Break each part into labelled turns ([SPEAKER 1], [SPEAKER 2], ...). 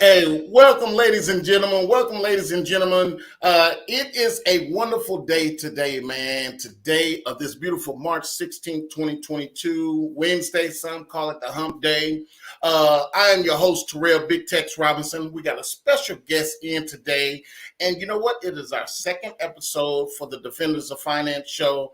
[SPEAKER 1] Hey, welcome, ladies and gentlemen. Welcome, ladies and gentlemen. It is a wonderful day today, man. Today of this beautiful March 16th, 2022, Wednesday. Some call it the hump day. I am your host, Terrell Big Tex Robinson. We got a special guest in today. And you know what? It is our second episode for the Defenders of Finance show.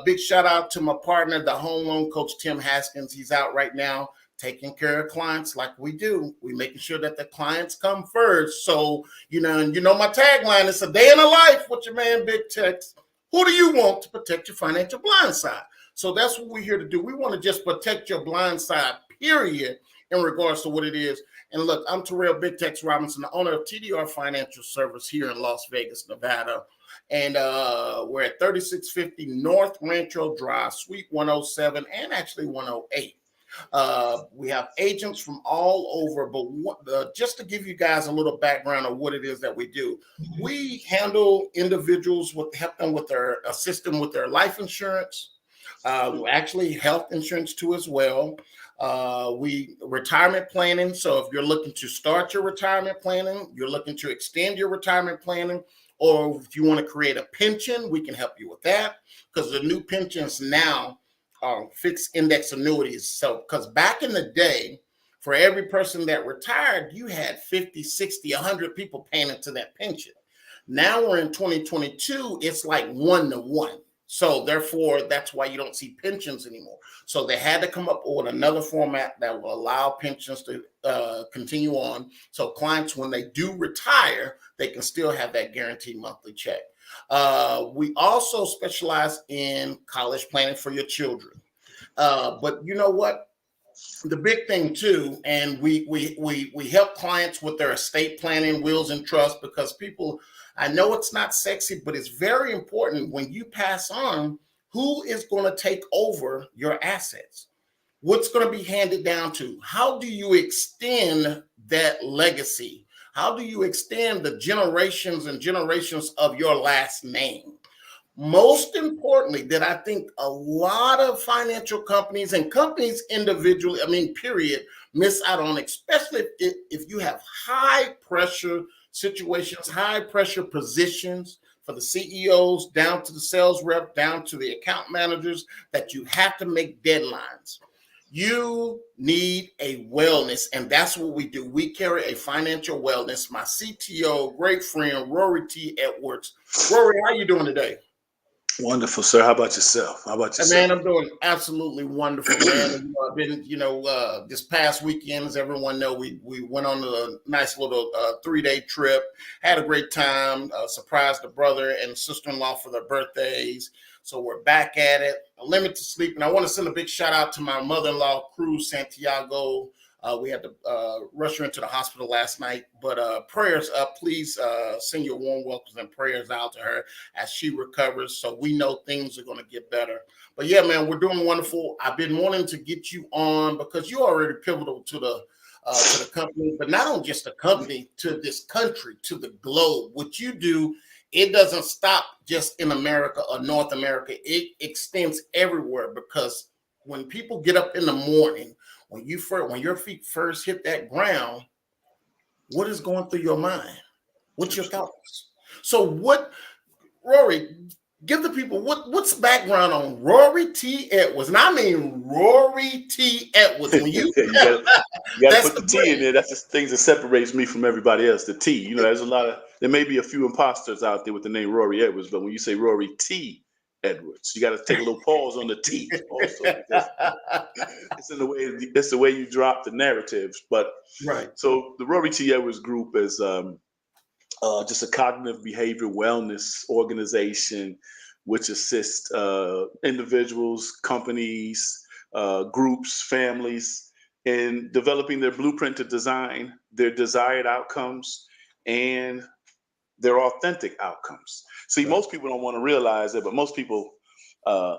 [SPEAKER 1] Big shout out to my partner, the home loan coach, Tim Haskins. He's out right now taking care of clients like we do. We making sure that the clients come first. So, and my tagline is a day in the life with your man, Big Tex. Who do you want to protect your financial blind side? So that's what we're here to do. We want to just protect your blind side, period, in regards to what it is. And look, I'm Terrell Big Tex Robinson, the owner of TDR Financial Service here in Las Vegas, Nevada. And we're at 3650 North Rancho Drive, Suite 107, and actually 108. We have agents from all over, but just to give you guys a little background of what it is that we do, we handle individuals help them with assist them with their life insurance, actually health insurance too as well. We retirement planning. So if you're looking to start your retirement planning, you're looking to extend your retirement planning, or if you want to create a pension, we can help you with that, because the new pensions now fixed index annuities. So, because back in the day, for every person that retired, you had 50, 60, 100 people paying into that pension. Now we're in 2022, it's like 1-to-1. So therefore, that's why you don't see pensions anymore. So they had to come up with another format that will allow pensions to continue on. So clients, when they do retire, they can still have that guaranteed monthly check. We also specialize in college planning for your children. But you know what? The big thing too, and we help clients with their estate planning, wills and trust, because people, I know it's not sexy, but it's very important when you pass on, who is going to take over your assets? What's going to be handed down to? How do you extend that legacy? How do you extend the generations and generations of your last name? Most importantly, that I think a lot of financial companies and companies individually, period, miss out on, especially if you have high pressure situations, high pressure positions, for the CEOs down to the sales rep, down to the account managers, that you have to make deadlines. You need a wellness, and that's what we do. We carry a financial wellness. My CTO, great friend, Rory T. Edwards. Rory, how you doing today?
[SPEAKER 2] Wonderful, sir. How about yourself?
[SPEAKER 1] Man, I'm doing absolutely wonderful, man. I've been, this past weekend, as everyone know, we went on a nice little 3-day trip, had a great time, surprised the brother and sister-in-law for their birthdays. So we're back at it, limited sleep. And I want to send a big shout out to my mother-in-law, Cruz Santiago. We had to rush her into the hospital last night, but prayers up. Please send your warm welcomes and prayers out to her as she recovers, so we know things are going to get better. But yeah, man, we're doing wonderful. I've been wanting to get you on because you're already pivotal to the company, but not only just the company, to this country, to the globe. What you do, it doesn't stop just in America or North America. It extends everywhere, because when people get up in the morning, when your feet first hit that ground, what is going through your mind? What's your thoughts? So Rory, give the people what's background on Rory T. Edwards. And I mean Rory T. Edwards. When you
[SPEAKER 2] you gotta put the T in there. That's the things that separates me from everybody else. The T. There's there may be a few imposters out there with the name Rory Edwards, but when you say Rory T. Edwards, you got to take a little pause on the T also, because it's the way you drop the narratives. But
[SPEAKER 1] right.
[SPEAKER 2] So the Rory T. Edwards Group is just a cognitive behavior wellness organization which assists individuals, companies, groups, families in developing their blueprint to design their desired outcomes and their authentic outcomes. See, most people don't want to realize it, but most people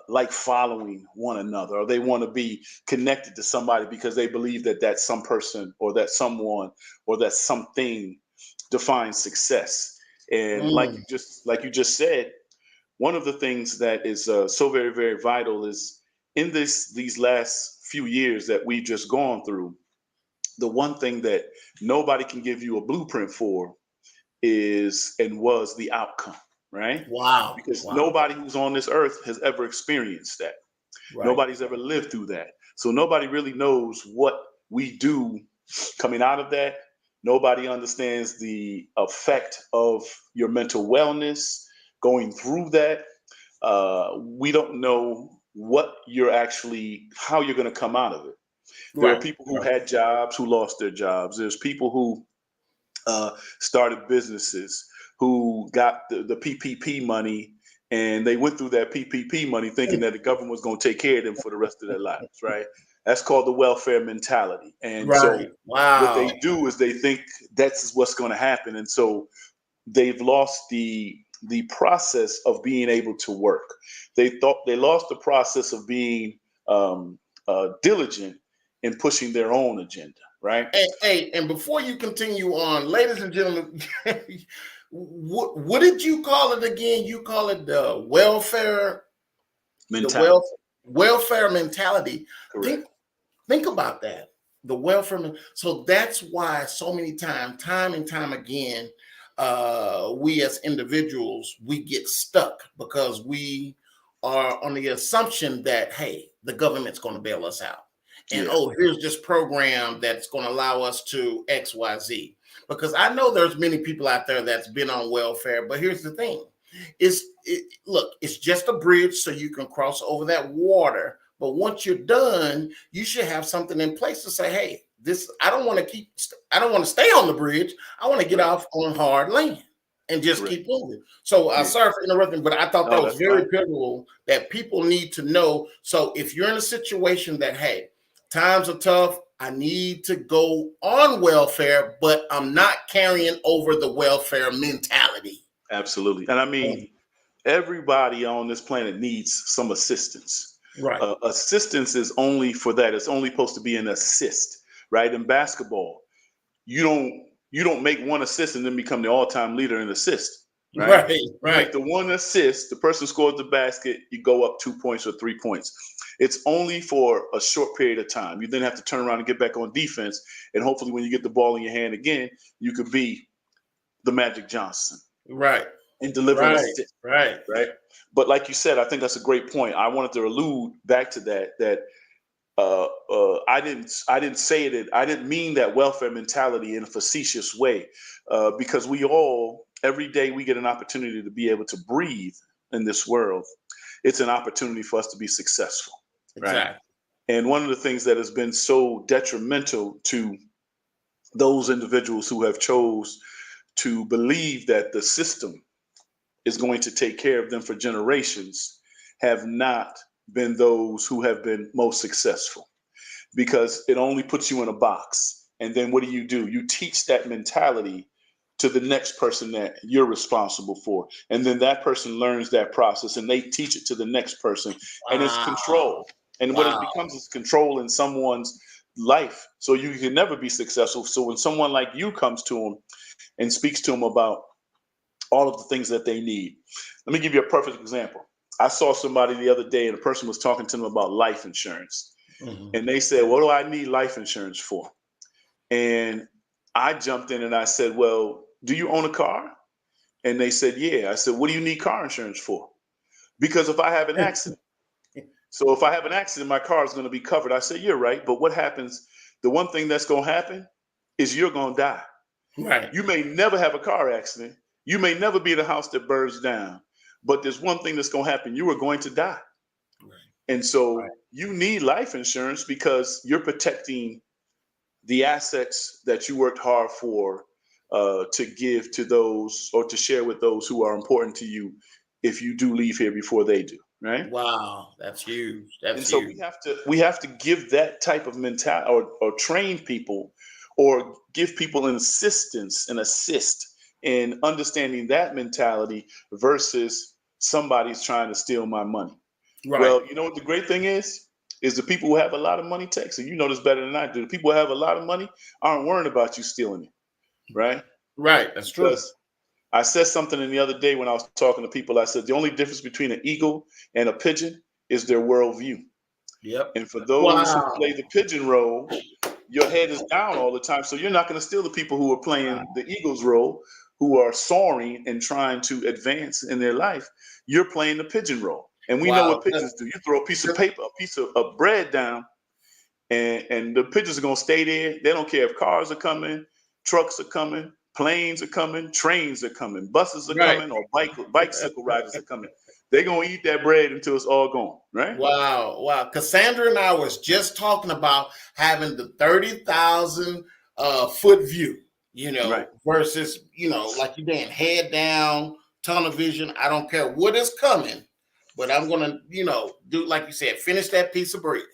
[SPEAKER 2] like following one another, or they want to be connected to somebody because they believe that that some person or that someone or that something defines success. And like you just said, one of the things that is so very, very vital is in these last few years that we've just gone through, the one thing that nobody can give you a blueprint for is and was the outcome, right?
[SPEAKER 1] Wow.
[SPEAKER 2] Because
[SPEAKER 1] Wow.
[SPEAKER 2] nobody who's on this earth has ever experienced that.
[SPEAKER 1] Right.
[SPEAKER 2] Nobody's ever lived through that. So nobody really knows what we do coming out of that. Nobody understands the effect of your mental wellness going through that. We don't know what you're actually, how you're going to come out of it. There are
[SPEAKER 1] Right.
[SPEAKER 2] people who
[SPEAKER 1] Right.
[SPEAKER 2] had jobs who lost their jobs. There's people who started businesses, who got the PPP money, and they went through that PPP money thinking that the government was going to take care of them for the rest of their lives, right? That's called the welfare mentality. And so
[SPEAKER 1] Right.
[SPEAKER 2] what they
[SPEAKER 1] Wow.
[SPEAKER 2] do is they think that's what's going to happen. And so they've lost the process of being able to work. They lost the process of being diligent in pushing their own agenda, right?
[SPEAKER 1] Hey, and before you continue on, ladies and gentlemen, what did you call it again? You call it the the
[SPEAKER 2] Mentality,
[SPEAKER 1] wealth, welfare mentality.
[SPEAKER 2] correct.
[SPEAKER 1] Think think about that. The welfare. So that's why so many times, time and time again, we as individuals we get stuck because we are on the assumption that hey, the government's going to bail us out, and
[SPEAKER 2] Yeah,
[SPEAKER 1] oh, here's this program that's going to allow us to X, Y, Z. Because I know there's many people out there that's been on welfare, but here's the thing: look, it's just a bridge so you can cross over that water. But once you're done, you should have something in place to say, hey, this I don't want to stay on the bridge. I want to get
[SPEAKER 2] right,
[SPEAKER 1] off on hard land and just
[SPEAKER 2] correct.
[SPEAKER 1] keep moving. So
[SPEAKER 2] Yeah.
[SPEAKER 1] sorry for interrupting, but I thought that
[SPEAKER 2] No,
[SPEAKER 1] was
[SPEAKER 2] that's
[SPEAKER 1] very
[SPEAKER 2] fine.
[SPEAKER 1] pivotal that people need to know. So if you're in a situation that, hey, times are tough, I need to go on welfare, but I'm not carrying over the welfare mentality.
[SPEAKER 2] Absolutely. And I mean, everybody on this planet needs some assistance.
[SPEAKER 1] Right.
[SPEAKER 2] Assistance is only for that. It's only supposed to be an assist, right? In basketball, you don't you don't make one assist and then become the all-time leader in assist, right?
[SPEAKER 1] Right.
[SPEAKER 2] You make
[SPEAKER 1] Right.
[SPEAKER 2] the one assist, the person scores the basket, you go up 2 points or 3 points. It's only for a short period of time. You then have to turn around and get back on defense, and hopefully, when you get the ball in your hand again, you could be the Magic Johnson
[SPEAKER 1] Right.
[SPEAKER 2] and deliver an
[SPEAKER 1] Right.
[SPEAKER 2] assist,
[SPEAKER 1] Right.
[SPEAKER 2] right? But like you said, I think that's a great point. I wanted to allude back to that I didn't say it. I didn't mean that welfare mentality in a facetious way, because we all every day we get an opportunity to be able to breathe in this world. It's an opportunity for us to be successful, right?
[SPEAKER 1] Exactly.
[SPEAKER 2] And one of the things that has been so detrimental to those individuals who have chose to believe that the system is going to take care of them for generations have not been those who have been most successful, because it only puts you in a box. And then what do? You teach that mentality to the next person that you're responsible for. And then that person learns that process and they teach it to the next person. And it's
[SPEAKER 1] Wow.
[SPEAKER 2] control. And what it
[SPEAKER 1] Wow.
[SPEAKER 2] becomes is control in someone's life. So you can never be successful. So when someone like you comes to them and speaks to them about all of the things that they need, let me give you a perfect example. I saw somebody the other day and a person was talking to them about life insurance.
[SPEAKER 1] Mhm.
[SPEAKER 2] And they said, what do I need life insurance for? And I jumped in and I said, well, do you own a car? And they said, yeah. I said, what do you need car insurance for? Because if I have an accident, so if I have an accident, my car is going to be covered. I said, you're right. But what happens? The one thing that's going to happen is you're going to die.
[SPEAKER 1] Right.
[SPEAKER 2] You may never have a car accident. You may never be in a house that burns down. But there's one thing that's going to happen. You are going to die.
[SPEAKER 1] Right.
[SPEAKER 2] And
[SPEAKER 1] Right.
[SPEAKER 2] so you need life insurance because you're protecting the assets that you worked hard for, to give to those or to share with those who are important to you if you do leave here before they do, right?
[SPEAKER 1] Wow. That's huge.
[SPEAKER 2] And
[SPEAKER 1] That's
[SPEAKER 2] so
[SPEAKER 1] huge.
[SPEAKER 2] we have to give that type of mentality, or train people or give people an assistance and assist in understanding that mentality versus somebody's trying to steal my money.
[SPEAKER 1] Right.
[SPEAKER 2] Well, you know what the great thing is the people who have a lot of money, Texas. You know this better than I do. The people who have a lot of money aren't worrying about you stealing it, right?
[SPEAKER 1] Right. That's true.
[SPEAKER 2] Because I said something in the other day when I was talking to people. I said the only difference between an eagle and a pigeon is their worldview.
[SPEAKER 1] Yep.
[SPEAKER 2] And for those who play
[SPEAKER 1] Wow.
[SPEAKER 2] the pigeon role, your head is down all the time. So you're not going to steal the people who are playing the Eagles role, who are soaring and trying to advance in their life. You're playing the pigeon role. And we know
[SPEAKER 1] Wow.
[SPEAKER 2] what pigeons do. You throw a piece of paper, a piece of bread down, and the pigeons are going to stay there. They don't care if cars are coming, trucks are coming, planes are coming, trains are coming, buses are
[SPEAKER 1] Right.
[SPEAKER 2] coming, or bicycle riders are coming. They're going to eat that bread until it's all gone, right?
[SPEAKER 1] Wow. Wow. Cassandra and I was just talking about having the 30,000 foot view,
[SPEAKER 2] Right.
[SPEAKER 1] versus, like you're saying, head down, tunnel vision. I don't care what is coming, but I'm going to, do, like you said, finish that piece of bread.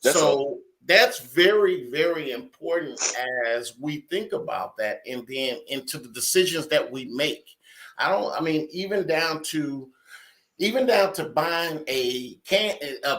[SPEAKER 2] That's all.
[SPEAKER 1] So that's very, very important as we think about that, and then into the decisions that we make. Even down to buying a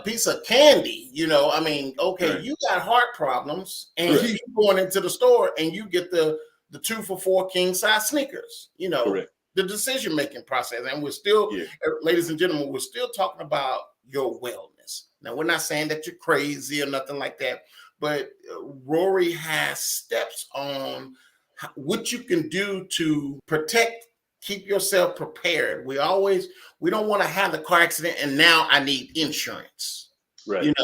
[SPEAKER 1] piece of candy, okay,
[SPEAKER 2] Right.
[SPEAKER 1] you got heart problems, and
[SPEAKER 2] Correct.
[SPEAKER 1] you going into the store and you get the 2 for $4 king size Snickers,
[SPEAKER 2] Correct.
[SPEAKER 1] the decision making process. And we're still,
[SPEAKER 2] Yeah.
[SPEAKER 1] ladies and gentlemen, we're still talking about your wellness. Now, we're not saying that you're crazy or nothing like that, but Rory has steps on what you can do to keep yourself prepared. We don't want to have the car accident and now I need insurance.
[SPEAKER 2] Right.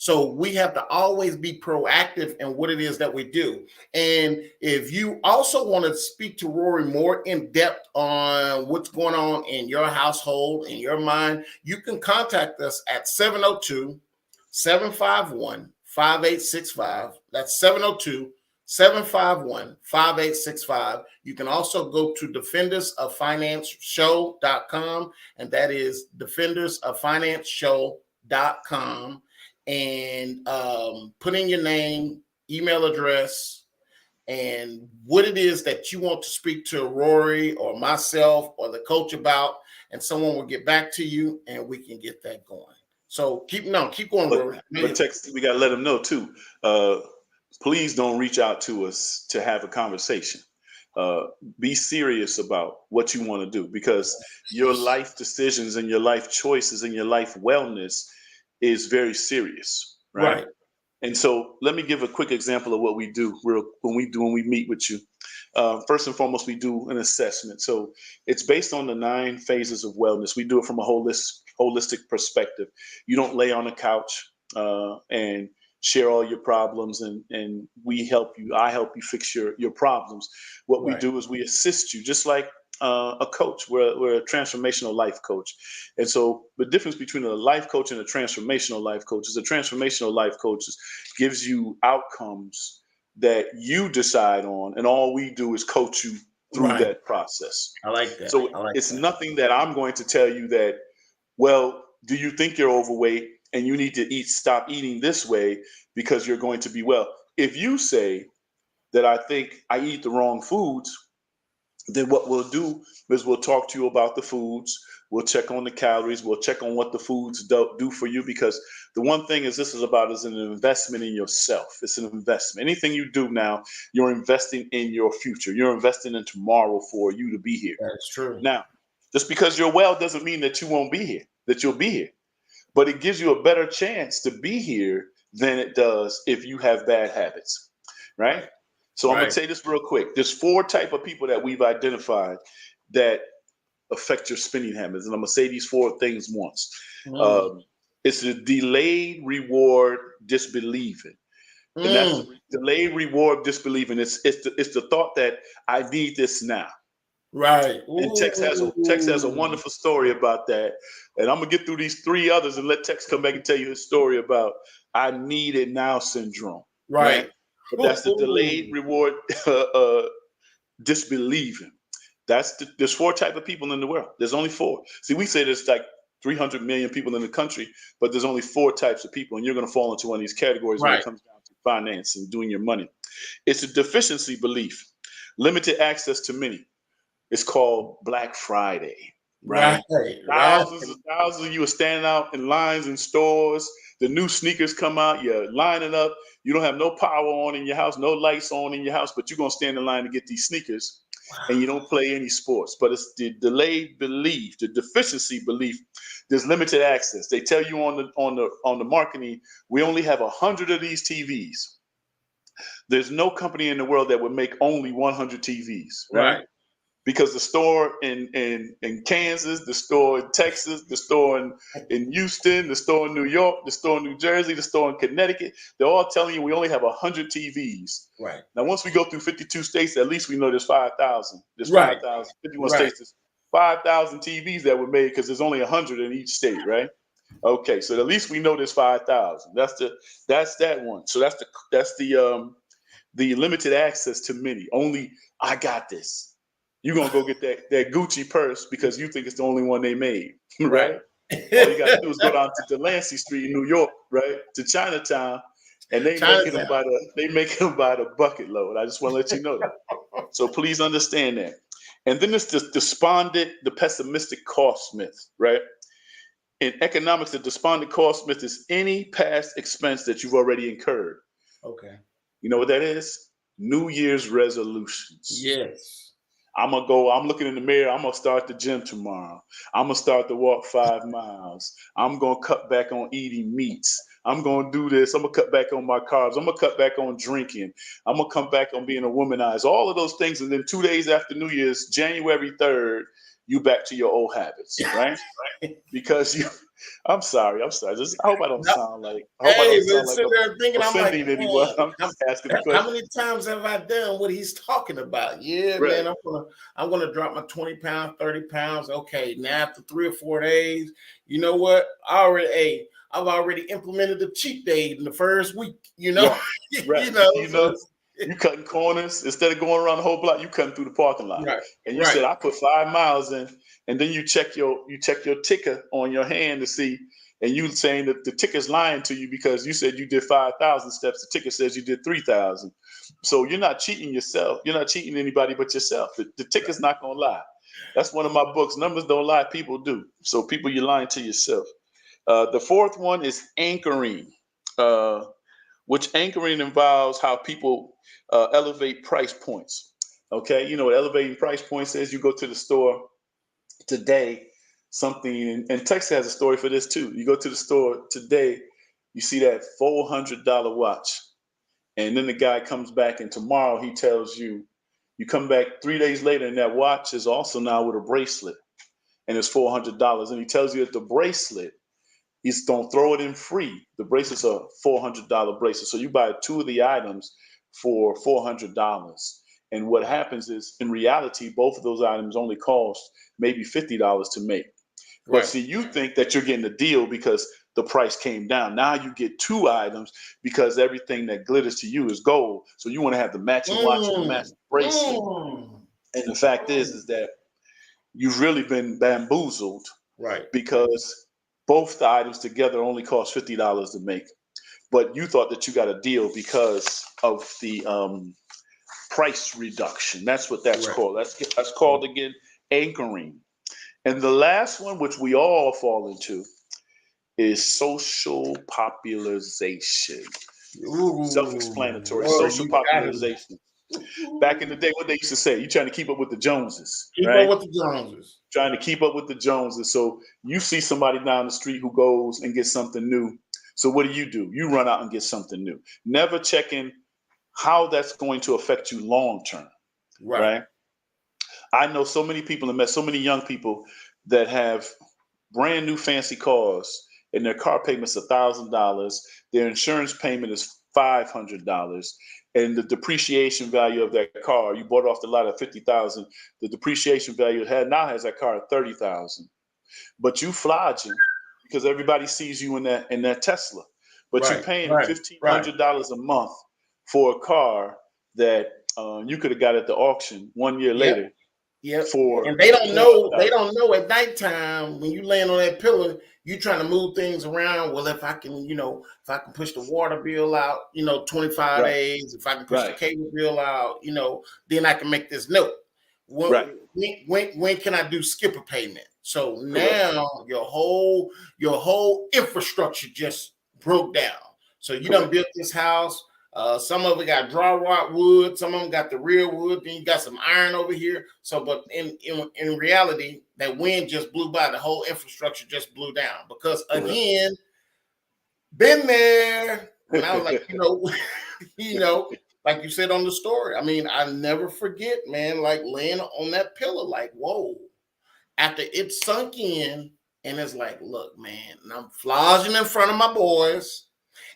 [SPEAKER 1] So we have to always be proactive in what it is that we do. And if you also want to speak to Rory more in depth on what's going on in your household, in your mind, you can contact us at 702-751-5865. That's 702-751-5865. You can also go to defendersoffinanceshow.com, and that is defendersoffinanceshow.com, and put in your name, email address, and what it is that you want to speak to Rory or myself or the coach about, and someone will get back to you and we can get that going. So keep going, Rory.
[SPEAKER 2] But text, we got to let them know too. Please don't reach out to us to have a conversation. Be serious about what you want to do, because your life decisions and your life choices and your life wellness is very serious, right? And so let me give a quick example of what we do when we meet with you. First and foremost, we do an assessment. So it's based on the 9 phases of wellness. We do it from a holistic perspective. You don't lay on a couch and share all your problems, and I help you fix your problems. What we do is we assist you, just like a coach. We're a transformational life coach. And so the difference between a life coach and a transformational life coach is a transformational life coach gives you outcomes that you decide on, and all we do is coach you through that process.
[SPEAKER 1] I like that.
[SPEAKER 2] So it's nothing that I'm going to tell you that, well, do you think you're overweight and you need to stop eating this way because you're going to be well? If you say that I think I eat the wrong foods, then what we'll do is we'll talk to you about the foods. We'll check on the calories. We'll check on what the foods do for you, because the one thing is this is an investment in yourself. It's an investment. Anything you do now, you're investing in your future. You're investing in tomorrow for you to be here.
[SPEAKER 1] That's true.
[SPEAKER 2] Now, just because you're well doesn't mean that you won't be here, that you'll be here. But it gives you a better chance to be here than it does if you have bad habits, right? So I'm going to say this real quick. There's 4 type of people that we've identified that affect your spending habits. And I'm going to say these 4 things once. It's the delayed reward disbelieving. And that's the delayed reward disbelieving. It's the thought that I need this now.
[SPEAKER 1] Right.
[SPEAKER 2] And Tex has a wonderful story about that. And I'm going to get through these 3 others and let Tex come back and tell you his story about I need it now syndrome. Right. But that's the delayed reward disbelieving. There's 4 type of people in the world. There's only 4. See, we say there's like 300 million people in the country, but there's only 4 types of people, and you're going to fall into one of these categories when it comes down to finance and doing your money. It's a deficiency belief, limited access to many. It's called Black Friday, right? Thousands of you are standing out in lines in stores. The new sneakers come out. You're lining up. You don't have no power on in your house, no lights on in your house, but you're going to stand in line to get these sneakers. And you don't play any sports. But it's the delayed belief, the deficiency belief. There's limited access. They tell you on the marketing, we only have 100 of these TVs. There's no company in the world that would make only 100 TVs, right?
[SPEAKER 1] Right.
[SPEAKER 2] Because the store in Kansas, the store in Texas, the store in Houston, the store in New York, the store in New Jersey, the store in Connecticut, they're all telling you we only have 100 TVs.
[SPEAKER 1] Right.
[SPEAKER 2] Now, once we go through 52 states, at least we know there's 5,000. There's
[SPEAKER 1] Right.
[SPEAKER 2] 5,000. 51
[SPEAKER 1] Right.
[SPEAKER 2] states, there's 5,000 TVs that were made because there's only 100 in each state, right? Okay, so at least we know there's 5,000. That's that one. So that's the limited access to many. Only I got this. You're gonna go get that Gucci purse because you think it's the only one they made, right? All you gotta do is go down to Delancey Street in New York, right, to Chinatown, and they making them by the bucket load. I just want to let you know that. So please understand that. And then it's the despondent, the pessimistic cost myth, right? In economics, the despondent cost myth is any past expense that you've already incurred.
[SPEAKER 1] Okay.
[SPEAKER 2] You know what that is? New Year's resolutions.
[SPEAKER 1] Yes.
[SPEAKER 2] I'm looking in the mirror, I'm gonna start the gym tomorrow. I'm gonna start to walk 5 miles. I'm gonna cut back on eating meats. I'm gonna do this. I'm gonna cut back on my carbs. I'm gonna cut back on drinking. I'm gonna come back on being a womanizer. All of those things. And then 2 days after New Year's, January 3rd, you back to your old habits, right? Because I'm sorry. Just, I hope I don't sound like. I hope I don't sound like
[SPEAKER 1] there thinking,
[SPEAKER 2] offending anyone. I'm just asking the question.
[SPEAKER 1] How many times have I done what he's talking about? Yeah,
[SPEAKER 2] right.
[SPEAKER 1] man, I'm gonna drop my 20 pounds, 30 pounds. Okay, now after 3 or 4 days, you know what? I've already implemented the cheat day in the first week. You know,
[SPEAKER 2] right. You cutting corners instead of going around the whole block. You cutting through the parking lot,
[SPEAKER 1] right.
[SPEAKER 2] And you said I put 5 miles in, and then you check your ticker on your hand to see, and you saying that the ticker's lying to you because you said you did 5,000 steps. The ticker says you did 3,000. So you're not cheating yourself. You're not cheating anybody but yourself. The ticker's not gonna lie. That's one of my books. Numbers don't lie, people do. So people, you're lying to yourself. The fourth one is anchoring, which anchoring involves how people elevate price points. Okay, you know what elevating price points is? You go to the store today, something, and Texas has a story for this too. You go to the store today, you see that $400 watch, and then the guy comes back, and tomorrow he tells you, you come back 3 days later, and that watch is also now with a bracelet, and it's $400, and he tells you that the bracelet, he's don't throw it in free. The bracelet's a $400 bracelet. So you buy 2 of the items for $400. And what happens is, in reality, both of those items only cost maybe $50 to make. But see, you think that you're getting a deal because the price came down. Now you get 2 items because everything that glitters to you is gold. So you want to have the matching watch and the matching bracelet. And the fact is that you've really been bamboozled,
[SPEAKER 1] right?
[SPEAKER 2] Because both the items together only cost $50 to make, but you thought that you got a deal because of the price reduction. That's what that's called. That's called, again, anchoring. And the last one, which we all fall into, is social popularization. Self-explanatory. Social popularization. Back in the day, what they used to say, you're trying to keep up with the Joneses.
[SPEAKER 1] Keep up with the Joneses.
[SPEAKER 2] Trying to keep up with the Joneses. So you see somebody down the street who goes and gets something new. So what do? You run out and get something new. Never checking how that's going to affect you long term. Right? I know so many people and met so many young people that have brand new fancy cars, and their car payment's $1,000. Their insurance payment is $500. And the depreciation value of that car, you bought it off the lot at $50,000. The depreciation value it now has that car at $30,000. But you flogging because everybody sees you in that Tesla. But you're paying $1,500 a month for a car that you could have got at the auction 1 year later.
[SPEAKER 1] And they don't know. They don't know at nighttime when you laying on that pillow, you trying to move things around. Well, if I can, if I can push the water bill out, 25 days. If I can push the cable bill out, then I can make this note. When can I do skip a payment? So now your whole infrastructure just broke down. So you done built this house. Some of it got dry rot wood, some of them got the real wood, then you got some iron over here. So, but in reality, that wind just blew by, the whole infrastructure just blew down. Because again, been there, and I was like, like you said on the story. I mean, I never forget, man, like laying on that pillow, like, whoa. After it sunk in, and it's like, look, man, and I'm flogging in front of my boys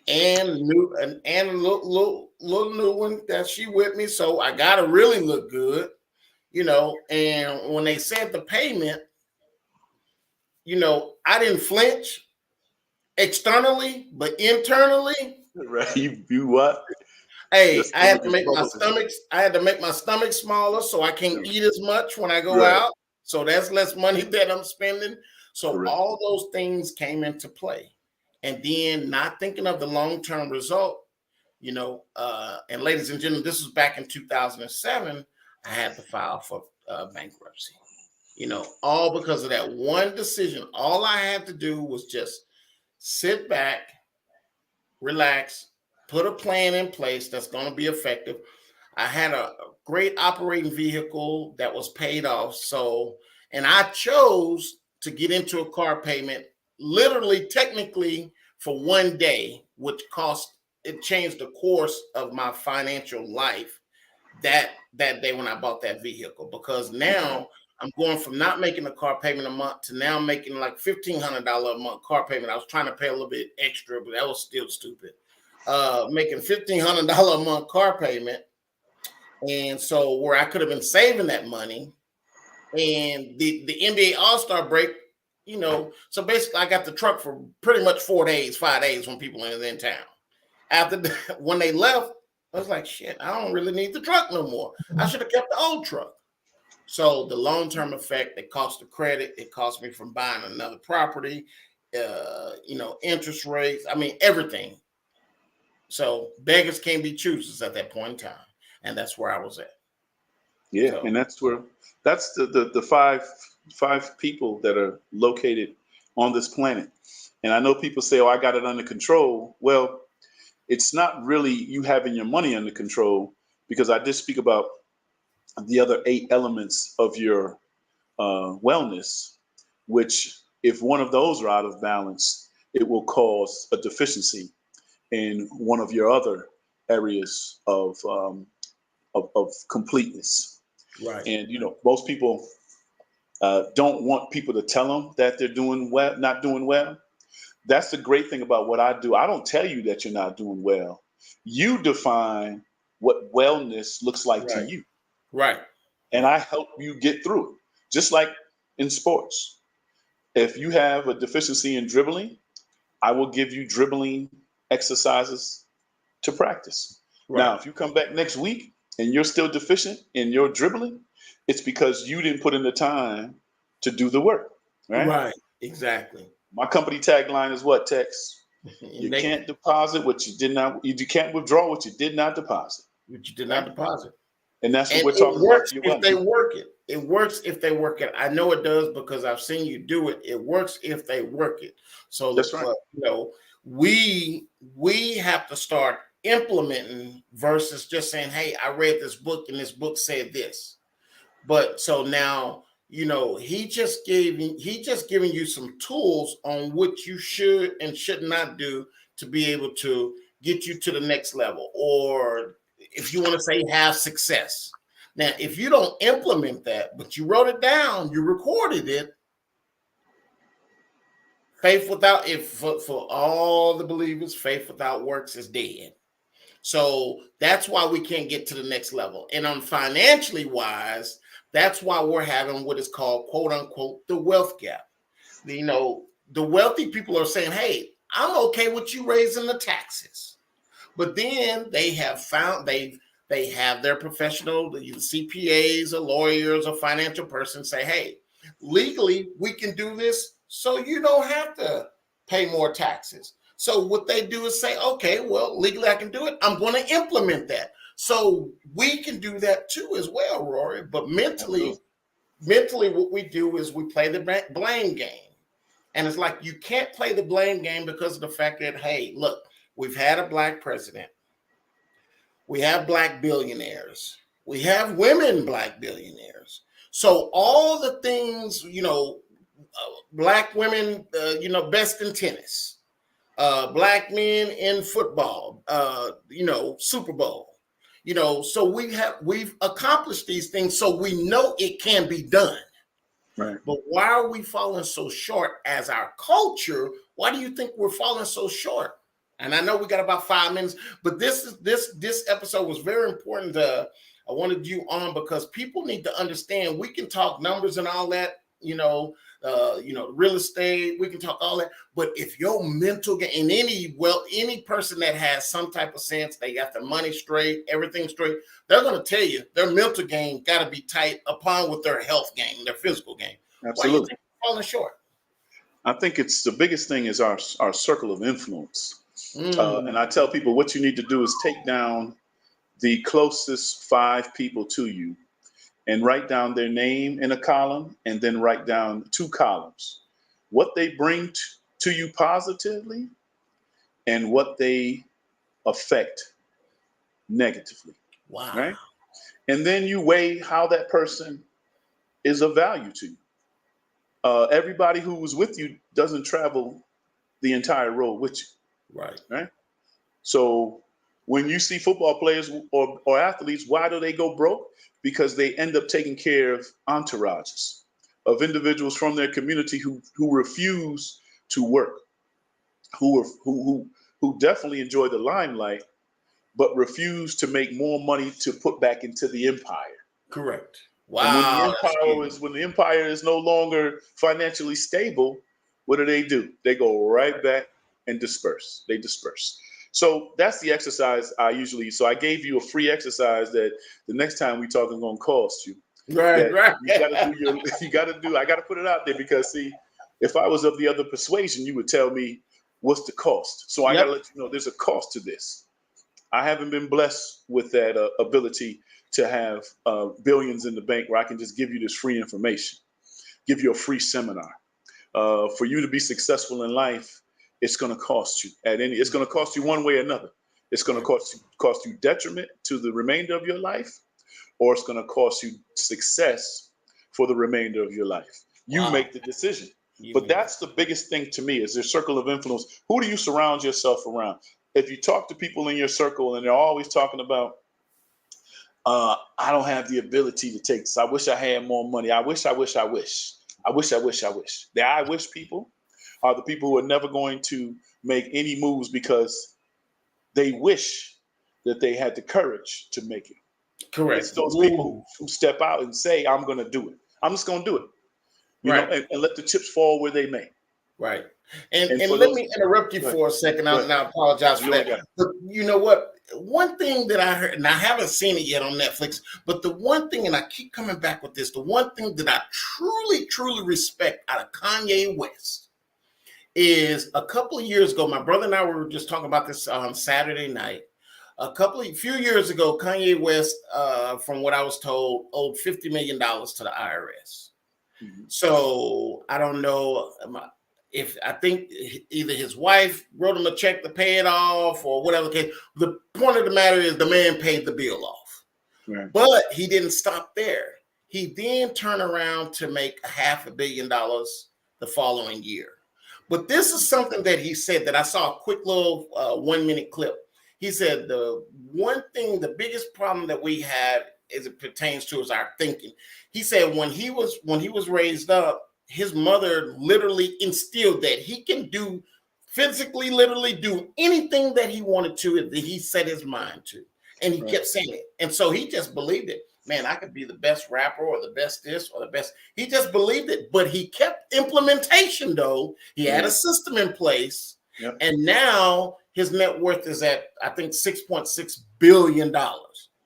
[SPEAKER 1] and a little new one that she with me. So I gotta really look good, you know. And when they said the payment, you know, I didn't flinch externally, but internally,
[SPEAKER 2] Right? You what? Your
[SPEAKER 1] hey, I had
[SPEAKER 2] stomach
[SPEAKER 1] to
[SPEAKER 2] is
[SPEAKER 1] make my
[SPEAKER 2] bubbling.
[SPEAKER 1] stomach. I had to make my stomach smaller so I can't eat as much when I go
[SPEAKER 2] Right.
[SPEAKER 1] out. So that's less money that I'm spending. So
[SPEAKER 2] Correct.
[SPEAKER 1] all those things came into play, and then not thinking of the long term result. You know, and ladies and gentlemen, this was back in 2007. I had to file for bankruptcy. You know, all because of that one decision. All I had to do was just sit back, relax, put a plan in place that's going to be effective. I had a great operating vehicle that was paid off. So, and I chose to get into a car payment literally, technically, for one day, which cost it changed the course of my financial life that day when I bought that vehicle, because
[SPEAKER 2] Okay.
[SPEAKER 1] now I'm going from not making a car payment a month to now making like $1,500 a month car payment. I was trying to pay a little bit extra, but that was still stupid. Making $1,500 a month car payment, and so where I could have been saving that money, and the NBA All Star break, you know, so basically I got the truck for pretty much 4 days, 5 days when people are in town. After when they left, I was like, shit, I don't really need the truck no more. I should have kept the old truck. So the long term effect, it cost the credit, it cost me from buying another property, you know, interest rates. I mean, everything. So beggars can't be choosers at that point in time, and that's where I was at.
[SPEAKER 2] Yeah,
[SPEAKER 1] So
[SPEAKER 2] and that's the five people that are located on this planet. And I know people say, "Oh, I got it under control." Well, it's not really you having your money under control, because I did speak about the other 8 elements of your wellness, which if one of those are out of balance, it will cause a deficiency in one of your other areas of completeness.
[SPEAKER 1] right,
[SPEAKER 2] And most people don't want people to tell them that they're doing well, not doing well. That's the great thing about what I do. I don't tell you that you're not doing well. You define what wellness looks like to
[SPEAKER 1] right,
[SPEAKER 2] you,
[SPEAKER 1] right,
[SPEAKER 2] and
[SPEAKER 1] right,
[SPEAKER 2] I help you get through it. Just like in sports, if you have a deficiency in dribbling, I will give you dribbling exercises to practice. Now,
[SPEAKER 1] right,
[SPEAKER 2] if you come back next week and you're still deficient in your dribbling, it's because you didn't put in the time to do the work, right?
[SPEAKER 1] right. Exactly.
[SPEAKER 2] My company tagline is what, Tex?
[SPEAKER 1] And
[SPEAKER 2] You
[SPEAKER 1] they,
[SPEAKER 2] can't deposit what you did not, you can't withdraw what you did not deposit,
[SPEAKER 1] but you did not
[SPEAKER 2] right?
[SPEAKER 1] deposit.
[SPEAKER 2] And that's what
[SPEAKER 1] And
[SPEAKER 2] we're
[SPEAKER 1] it
[SPEAKER 2] talking about
[SPEAKER 1] works
[SPEAKER 2] for your
[SPEAKER 1] if they
[SPEAKER 2] wellness.
[SPEAKER 1] work it. It works if they work it. I know it does because I've seen you do it. It works if they work it.
[SPEAKER 2] That's
[SPEAKER 1] So,
[SPEAKER 2] right.
[SPEAKER 1] but you know, we have to start implementing versus just saying, "Hey, I read this book and this book said this." But so now, you know, he just giving you some tools on what you should and should not do to be able to get you to the next level, or if you want to say have success. Now, if you don't implement that, but you wrote it down, you recorded it, faith without if for all the believers, faith without works is dead. So that's why we can't get to the next level. And on financially wise, that's why we're having what is called, quote unquote, the wealth gap. You know, the wealthy people are saying, hey, I'm okay with you raising the taxes. But then they have found they have their professional, the CPAs or lawyers or financial person say, hey, legally we can do this so you don't have to pay more taxes. So what they do is say, okay, well, legally I can do it. I'm going to implement that. So we can do that too as well, Rory. But
[SPEAKER 2] Absolutely.
[SPEAKER 1] mentally, what we do is we play the blame game. And it's like you can't play the blame game because of the fact that, hey, look, we've had a black president. We have black billionaires. We have women black billionaires. So all the things, you know, black women, you know, best in tennis, black men in football, you know, Super Bowl. So we've accomplished these things, so we know it can be done.
[SPEAKER 2] Right.
[SPEAKER 1] But why are we falling so short as our culture? Why do you think we're falling so short? And I know we got about 5 minutes, but this episode was very important. I wanted you on because people need to understand we can talk numbers and all that, real estate, we can talk all that. But if your mental game, and any person that has some type of sense, they got their money straight, everything straight, they're going to tell you their mental game got to be tight upon with their health game, their physical game. Why do you
[SPEAKER 2] Absolutely.
[SPEAKER 1] think we're falling short?
[SPEAKER 2] I think it's the biggest thing is our circle of influence. And I
[SPEAKER 1] Mm,
[SPEAKER 2] tell people what you need to do is take down the closest 5 people to you and write down their name in a column and then write down 2 columns. What they bring to you positively and what they affect negatively,
[SPEAKER 1] wow.
[SPEAKER 2] right? And then you weigh how that person is of value to you. Everybody who was with you doesn't travel the entire road with you,
[SPEAKER 1] Right.
[SPEAKER 2] right? So when you see football players or athletes, why do they go broke? Because they end up taking care of entourages, of individuals from their community who refuse to work, who definitely enjoy the limelight, but refuse to make more money to put back into the empire.
[SPEAKER 1] Correct.
[SPEAKER 2] And
[SPEAKER 1] Wow. That's huge.
[SPEAKER 2] when the empire is no longer financially stable, what do? They go right back and disperse. They disperse. So that's the exercise I usually. So I gave you a free exercise that the next time we talk is going to cost you.
[SPEAKER 1] Right.
[SPEAKER 2] That
[SPEAKER 1] Right.
[SPEAKER 2] you got to do your. You got to do. I got to put it out there because see, if I was of the other persuasion, you would tell me what's the cost. So I got to
[SPEAKER 1] Yep.
[SPEAKER 2] let you know there's a cost to this. I haven't been blessed with that ability to have billions in the bank where I can just give you this free information, give you a free seminar. For you to be successful in life, it's going to cost you it's going to cost you one way or another. It's going to cost you detriment to the remainder of your life, or it's going to cost you success for the remainder of your life. You
[SPEAKER 1] Wow.
[SPEAKER 2] make the decision.
[SPEAKER 1] You
[SPEAKER 2] But
[SPEAKER 1] mean
[SPEAKER 2] that's the biggest thing to me is their circle of influence. Who do you surround yourself around? If you talk to people in your circle and they're always talking about, I don't have the ability to take this. I wish I had more money. I wish. I wish. The I wish people are the people who are never going to make any moves because they wish that they had the courage to make it. It's
[SPEAKER 1] correct?
[SPEAKER 2] those people
[SPEAKER 1] Ooh.
[SPEAKER 2] who step out and say, I'm going to do it. I'm just going to do it,
[SPEAKER 1] Right.
[SPEAKER 2] and let the chips fall where they may.
[SPEAKER 1] Right. And
[SPEAKER 2] And
[SPEAKER 1] and
[SPEAKER 2] for
[SPEAKER 1] let
[SPEAKER 2] those,
[SPEAKER 1] me interrupt you
[SPEAKER 2] go ahead,
[SPEAKER 1] for a second.
[SPEAKER 2] go
[SPEAKER 1] I,
[SPEAKER 2] ahead.
[SPEAKER 1] and I apologize for
[SPEAKER 2] You only
[SPEAKER 1] that.
[SPEAKER 2] got it.
[SPEAKER 1] But you know what? One thing that I heard, and I haven't seen it yet on Netflix, but the one thing, and I keep coming back with this, the one thing that I truly, truly respect out of Kanye West is a couple of years ago, my brother and I were just talking about this on Saturday night. Few years ago, Kanye West, from what I was told, owed $50 million to the IRS.
[SPEAKER 2] Mhm.
[SPEAKER 1] So I don't know if I think either his wife wrote him a check to pay it off or whatever the case. The point of the matter is the man paid the bill off,
[SPEAKER 2] Right.
[SPEAKER 1] but he didn't stop there. He then turned around to make $500 million the following year. But this is something that he said that I saw a quick little 1 minute clip. He said the one thing, the biggest problem that we have as it pertains to is our thinking. He said when he was raised up, his mother literally instilled that he can do physically, literally do anything that he wanted to, that he set his mind to. And he
[SPEAKER 2] Right.
[SPEAKER 1] kept saying it. And so he just believed it. Man, I could be the best rapper or the best this or the best. He just believed it. But he kept implementation, though. He had a system in place.
[SPEAKER 2] Yep.
[SPEAKER 1] And now his net worth is at, I think, $6.6 billion.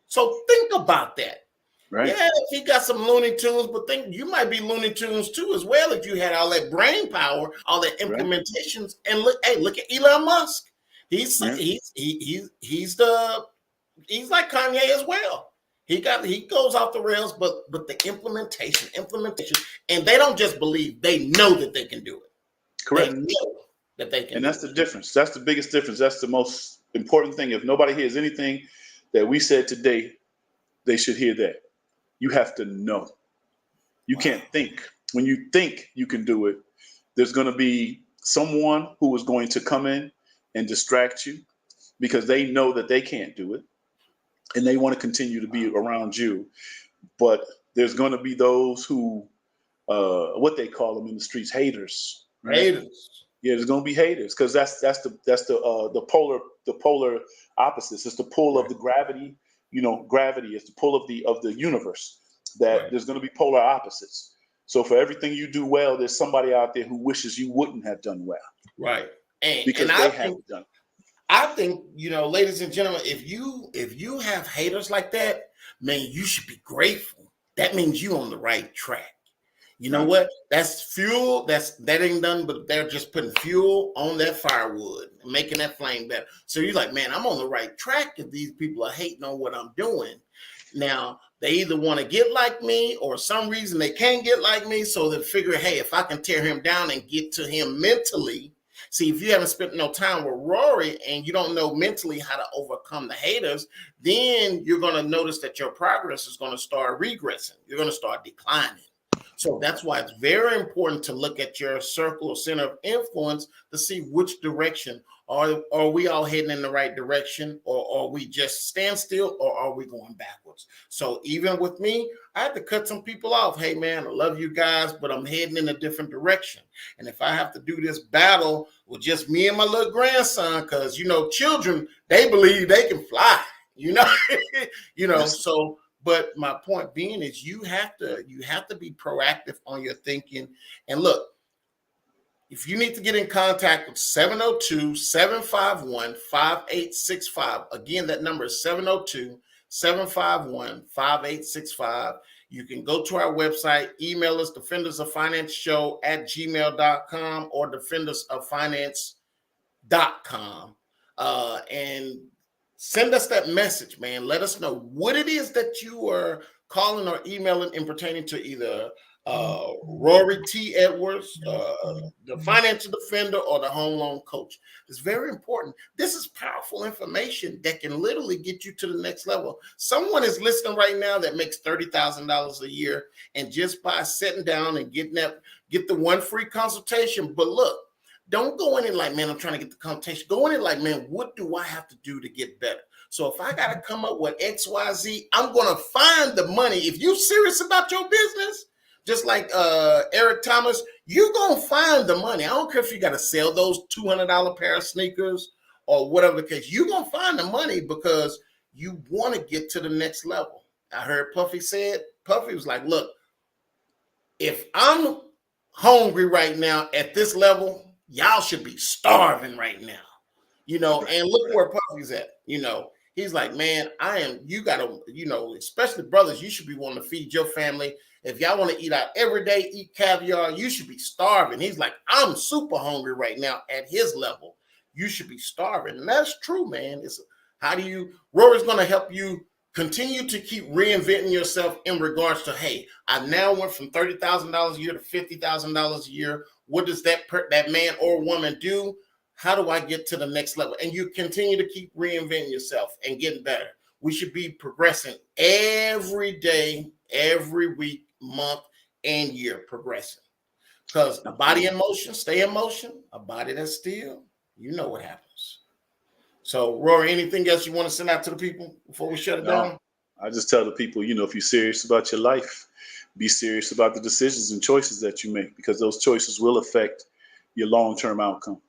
[SPEAKER 1] So think about that.
[SPEAKER 2] Right.
[SPEAKER 1] Yeah, he got some Looney Tunes, but think you might be Looney Tunes too, as well, if you had all that brain power, all that
[SPEAKER 2] Right.
[SPEAKER 1] implementations. And look, hey, look at Elon Musk. He's
[SPEAKER 2] Yeah.
[SPEAKER 1] he's like Kanye as well. He goes off the rails, but the implementation, and they don't just believe; they know that they can do it.
[SPEAKER 2] Correct.
[SPEAKER 1] They know that they can.
[SPEAKER 2] And
[SPEAKER 1] do
[SPEAKER 2] that's the difference. That's the biggest difference. That's the most important thing. If nobody hears anything that we said today, they should hear that. You have to know. You
[SPEAKER 1] Wow.
[SPEAKER 2] can't think. When you think you can do it, there's going to be someone who is going to come in and distract you because they know that they can't do it. and they want to continue to be around you. But there's going to be those who, what they call them in the streets, haters, right?
[SPEAKER 1] Haters.
[SPEAKER 2] Yeah, there's going to be haters because that's the polar opposites. It's the pull of
[SPEAKER 1] Right.
[SPEAKER 2] the gravity. Gravity is the pull of the universe. That
[SPEAKER 1] Right.
[SPEAKER 2] there's going to be polar opposites. So for everything you do well, there's somebody out there who wishes you wouldn't have done well
[SPEAKER 1] Right. And
[SPEAKER 2] because
[SPEAKER 1] I
[SPEAKER 2] they
[SPEAKER 1] think
[SPEAKER 2] haven't done.
[SPEAKER 1] ladies and gentlemen, if you have haters like that, man, you should be grateful. That means you on the right track. You know
[SPEAKER 2] Right.
[SPEAKER 1] what? That's fuel. That ain't done, but they're just putting fuel on that firewood and making that flame better. So you're like, man, I'm on the right track if these people are hating on what I'm doing. Now they either want to get like me or some reason they can't get like me. So they figure, hey, if I can tear him down and get to him mentally. See, if you haven't spent no time with Rory and you don't know mentally how to overcome the haters, then you're going to notice that your progress is going to start regressing. You're going to start declining. So that's why it's very important to look at your circle or center of influence to see which direction are we all heading in the right direction, or are we just stand still, or are we going backwards? So even with me, I had to cut some people off. Hey man, I love you guys, but I'm heading in a different direction. And if I have to do this battle with just me and my little grandson, because children, they believe they can fly,
[SPEAKER 2] Yes.
[SPEAKER 1] so. But my point being is you have to be proactive on your thinking. And look, if you need to get in contact with 702-751-5865, again, that number is 702-751-5865. You can go to our website, email us, defendersoffinance@gmail.com or defendersoffinance.com. And send us that message, man. Let us know what it is that you are calling or emailing in pertaining to either Rory T. Edwards, the financial defender, or the home loan coach. It's very important. This is powerful information that can literally get you to the next level. Someone is listening right now that makes $30,000 a year, and just by sitting down and get the one free consultation. But look, don't go in it like, man, I'm trying to get the consultation. Go in it like, man, what do I have to do to get better? So if I got to come up with XYZ, I'm going to find the money. If you're serious about your business, just like Eric Thomas, you're going to find the money. I don't care if you got to sell those $200 pair of sneakers or whatever the case. You're going to find the money because you want to get to the next level. I heard Puffy was like, look, if I'm hungry right now at this level, y'all should be starving right now. And look where Puffy's at. He's like, man, you gotta, especially brothers, you should be wanting to feed your family. If y'all want to eat out every day, eat caviar, you should be starving. He's like, I'm super hungry right now at his level. You should be starving. And that's true, man. Rory's going to help you continue to keep reinventing yourself in regards to, hey, I now went from $30,000 a year to $50,000 a year. What does that man or woman do? How do I get to the next level? And you continue to keep reinventing yourself and getting better. We should be progressing every day, every week, month, and year, progressing. Because a body in motion, stay in motion. A body that's still, you know what happens. So, Rory, anything else you want to send out to the people before we shut it down?
[SPEAKER 2] I just tell the people, if you're serious about your life, be serious about the decisions and choices that you make, because those choices will affect your long-term outcome.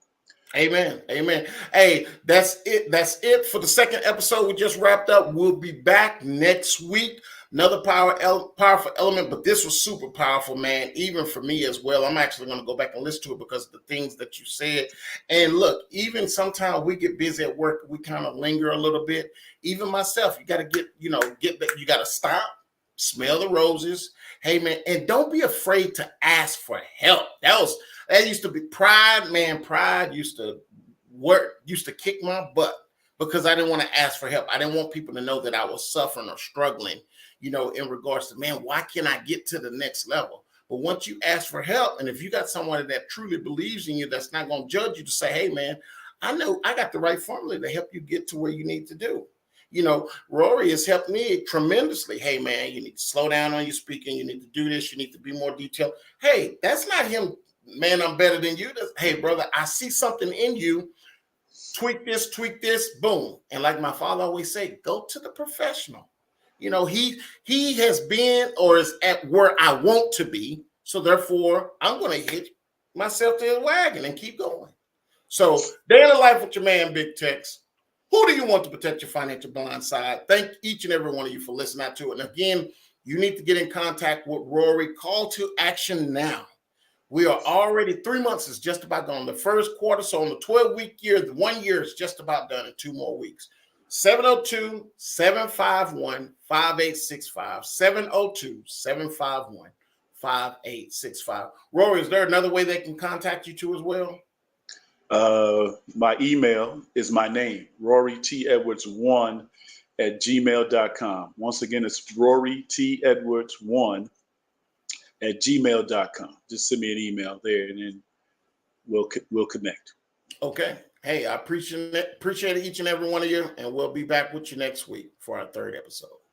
[SPEAKER 1] Amen. Amen. Hey, that's it. That's it for the second episode. We just wrapped up. We'll be back next week. Another powerful element, but this was super powerful, man, even for me as well. I'm actually going to go back and listen to it because of the things that you said. And look, even sometimes we get busy at work, we kind of linger a little bit. Even myself, you got to you got to stop, smell the roses. Hey, man, and don't be afraid to ask for help. That used to be pride, man. Pride used to kick my butt because I didn't want to ask for help. I didn't want people to know that I was suffering or struggling, in regards to, man, why can't I get to the next level? But once you ask for help, and if you got someone that truly believes in you, that's not going to judge you, to say, hey, man, I know I got the right formula to help you get to where you need to do. Rory has helped me tremendously. Hey, man, you need to slow down on your speaking. You need to do this. You need to be more detailed. Hey, that's not him. Man, I'm better than you. Hey, brother, I see something in you. tweak this, boom. And like my father always say, go to the professional. You know, he has been or is at where I want to be. So therefore, I'm going to hitch myself to the wagon and keep going. So, day in the life with your man, Big Tex. Who do you want to protect your financial blind side? Thank each and every one of you for listening to it. And again, you need to get in contact with Rory. Call to action now. We are already 3 months is just about gone. The first quarter, so on the 12-week year, the 1 year is just about done in 2 more weeks. 702-751-5865. 702-751-5865. Rory, is there another way they can contact you too as well?
[SPEAKER 2] My email is my name, Rory T. Edwards 1 at gmail.com. Once again, it's Rory T. Edwards 1 at gmail.com. Just send me an email there and then we'll connect.
[SPEAKER 1] Okay. Hey, I appreciate each and every one of you, and we'll be back with you next week for our 3rd episode.